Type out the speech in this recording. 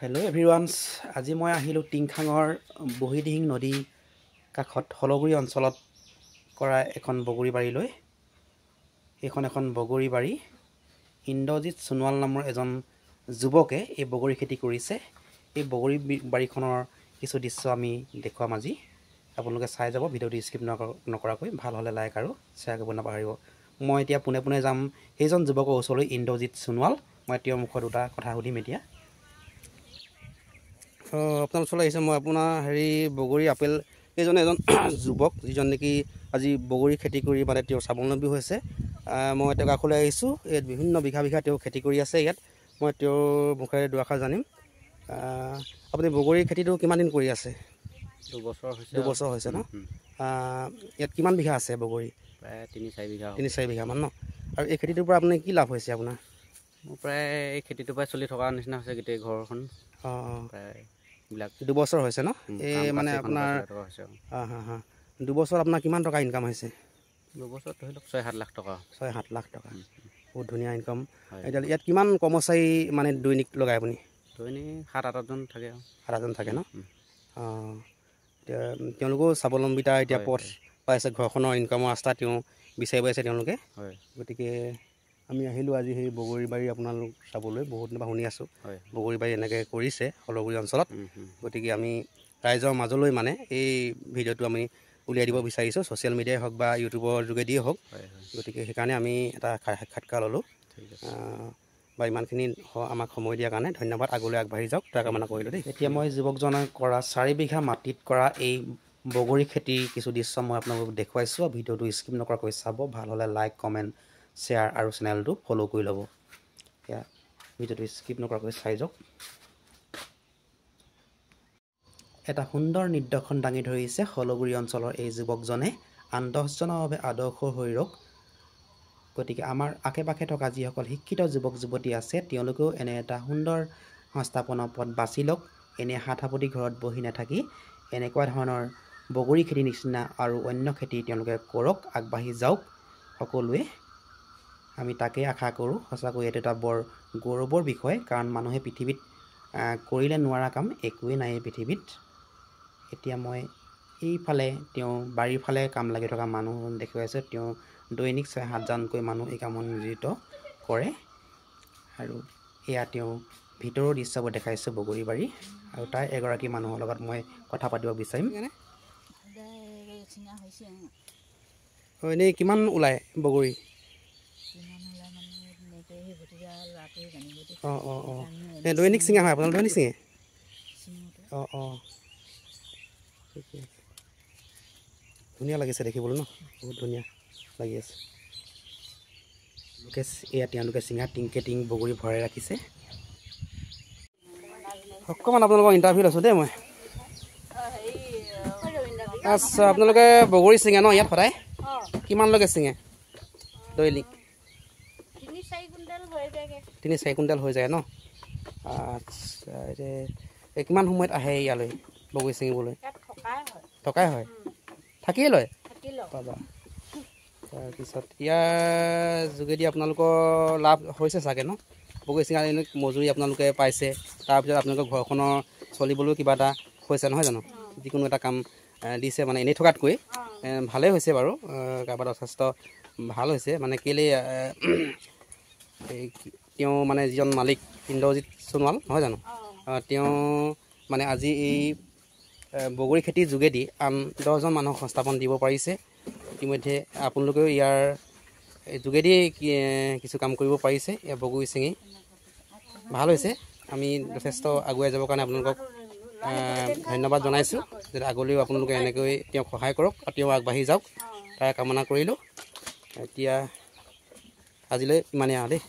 Hello' এভৰিৱানছ আজি মই আহিলোঁ টিংখাঙৰ বহিদিহিং নদী কাষত হলগুৰি অঞ্চলত কৰা এখন বগৰী বাৰীলৈ। এইখন এখন বগৰী বাৰী। ইন্দ্ৰজিৎ সোণোৱাল নামৰ এজন যুৱকে এই বগৰী খেতি কৰিছে। এই বগৰী বাৰীখনৰ কিছু দৃশ্য আমি দেখুৱাম আজি। আপোনালোকে চাই যাব, ভিডিঅ'টো স্কিপ নকৰাকৈ। ভাল হ'লে লাইক আৰু শ্বেয়াৰ কৰিব নাপাহৰিব। মই এতিয়া পোনে পোনে যাম সেইজন যুৱকৰ ওচৰলৈ, ইন্দ্ৰজিৎ সোণোৱাল। মই তেওঁৰ মুখত দুটা কথা সুধিম এতিয়া। আপোনাৰ ওচৰলৈ আহিছে। মই আপোনাৰ বগৰী আপেল এইজনে এজন যুৱক, যিজন নেকি আজি বগৰী খেতি কৰি মানে তেওঁ স্বাৱলম্বী হৈছে। মই তেওঁৰ কাষলৈ আহিছোঁ। ইয়াত বিভিন্ন বিঘা বিঘা তেওঁ খেতি কৰি আছে। ইয়াত মই তেওঁৰ মুখেৰে দুআষাৰ জানিম। আপুনি বগৰী খেতিটো কিমান দিন কৰি আছে? 2 বছৰ হৈছে। 2 বছৰ হৈছে ন? ইয়াত কিমান বিঘা আছে বগৰী? প্ৰায় 3-4 বিঘা। 3-4 বিঘামান ন? আৰু এই খেতিটোৰ পৰা আপুনি কি লাভ হৈছে আপোনাৰ? মোৰ প্ৰায় এই খেতিটোৰ পৰাই চলি থকা নিচিনা হৈছে গোটেই ঘৰখন। প্ৰায় 2 বছৰ হৈছে ন? এই মানে আপোনাৰ 2 বছৰত আপোনাৰ কিমান টকা ইনকাম হৈছে? 2 বছৰত ধৰি লওক 6-7 লাখ টকা। 6-7 লাখ টকা। বহুত ধুনীয়া ইনকাম। এতিয়া ইয়াত কিমান কৰ্মচাৰী মানে দৈনিক লগায় আপুনি? দৈনিক 7-8জন থাকে আৰু। 7-8জন থাকে ন? এতিয়া তেওঁলোকেও স্বাৱলম্বিতা এতিয়া পথ পাইছে, ঘৰখনৰ ইনকামৰ ৰাস্তা তেওঁ বিচাৰি পাইছে তেওঁলোকে। গতিকে আমি আহিলোঁ আজি সেই বগৰী বাৰী আপোনালোক চাবলৈ। বহুত দিনৰ পৰা শুনি আছোঁ বগৰী বাৰী এনেকৈ কৰিছে হলগুৰি অঞ্চলত। গতিকে আমি ৰাইজৰ মাজলৈ মানে এই ভিডিঅ'টো আমি উলিয়াই দিব বিচাৰিছোঁ, ছ'চিয়েল মিডিয়াই হওক বা ইউটিউবৰ যোগেদিয়ে হওক। গতিকে সেইকাৰণে আমি এটা সাক্ষাৎকাৰ ল'লোঁ। বা ইমানখিনি আমাক সময় দিয়াৰ কাৰণে ধন্যবাদ। আগলৈ আগবাঢ়ি যাওক তাৰ কামনা কৰিলোঁ দেই। এতিয়া মই যুৱকজনে কৰা 4 বিঘা মাটিত কৰা এই বগৰী খেতিৰ কিছু দৃশ্য মই আপোনালোকক দেখুৱাইছোঁ। ভিডিঅ'টো স্কিপ নকৰাকৈ চাব। ভাল হ'লে লাইক, কমেণ্ট, শ্বেয়াৰ আৰু চেনেলটো ফ'ল' কৰি ল'ব। এতিয়া ভিডিঅ'টো স্কিপ নকৰাকৈ চাই যাওক। এটা সুন্দৰ নিদৰ্শন দাঙি ধৰিছে হলগুৰি অঞ্চলৰ এই যুৱকজনে। আন্তঃজনভাৱে আদৰ্শ হৈ ৰওক। গতিকে আমাৰ আশে পাশে থকা যিসকল শিক্ষিত যুৱক যুৱতী আছে তেওঁলোকেও এনে এটা সুন্দৰ সংস্থাপনৰ পথ বাছি লওক। এনে হাত সাৱটি ঘৰত বহি নাথাকি এনেকুৱা ধৰণৰ বগৰী খেতিৰ নিচিনা আৰু অন্য খেতি তেওঁলোকে কৰক, আগবাঢ়ি যাওক সকলোৱে। আমি তাকেই আশা কৰোঁ। সঁচাকৈ এইটো এটা বৰ গৌৰৱৰ বিষয়, কাৰণ মানুহে পৃথিৱীত কৰিলে নোৱাৰা কাম একোৱেই নাই এই পৃথিৱীত। এতিয়া মই এইফালে তেওঁ বাৰীৰ ফালে কাম লাগি থকা মানুহ দেখুৱাইছোঁ। তেওঁ দৈনিক 6-7জনকৈ মানুহ এই কামত নিয়োজিত কৰে। আৰু এয়া তেওঁ ভিতৰৰ দৃশ্যবোৰ দেখাইছোঁ বগৰী বাৰী। আৰু তাৰ এগৰাকী মানুহৰ লগত মই কথা পাতিব বিচাৰিম। এনেই কিমান ওলায় বগৰী? দৈনিক ছিঙা হয় আপোনাৰ? দৈনিক ছিঙে? ঠিকে আছে। ধুনীয়া লাগিছে দেখিবলৈ ন? বহুত ধুনীয়া লাগি আছে। এয়া তেওঁলোকে ছিঙা টিং বগৰী ভৰাই ৰাখিছে। অকণমান আপোনালোকৰ ইণ্টাৰভিউত আছোঁ দেই মই। আচ্ছা, আপোনালোকে বগৰী ছিঙে ন ইয়াত সদায়? কিমানলৈকে ছিঙে দৈনিক? 3-4 কুইণ্টেল হৈ যায় ন? আচ্ছা, এতিয়া কিমান সময়ত আহে ইয়ালৈ বগৰী ছিঙিবলৈ? থকাই হয়? থাকিয়ে লয়? পাবা। তাৰপিছত ইয়াৰ যোগেদি আপোনালোকৰ লাভ হৈছে চাগে ন? বগৰী ছিঙা মজুৰি আপোনালোকে পাইছে, তাৰপিছত আপোনালোকৰ ঘৰখনৰ চলিবলৈও কিবা এটা হৈছে নহয় জানো? যিকোনো এটা কাম দিছে মানে এনেই থকাতকৈ ভালেই হৈছে বাৰু। কাৰোবাৰ যথেষ্ট ভাল হৈছে মানে কেলৈ তেওঁ মানে যিজন মালিক ইন্দ্ৰজিৎ সোণোৱাল নহয় জানো, তেওঁ মানে আজি এই বগৰী খেতিৰ যোগেদি আন 10জন মানুহক সংস্থাপন দিব পাৰিছে। ইতিমধ্যে আপোনালোকেও ইয়াৰ যোগেদি কিছু কাম কৰিব পাৰিছে। ইয়াৰ বগৰী ছিঙি ভাল হৈছে। আমি যথেষ্ট আগুৱাই যাবৰ কাৰণে আপোনালোকক ধন্যবাদ জনাইছোঁ। যাতে আগলৈও আপোনালোকে এনেকৈ তেওঁক সহায় কৰক আৰু তেওঁ আগবাঢ়ি যাওক তাৰ কামনা কৰিলোঁ। এতিয়া আজিলৈ ইমানেই আৰু দেই।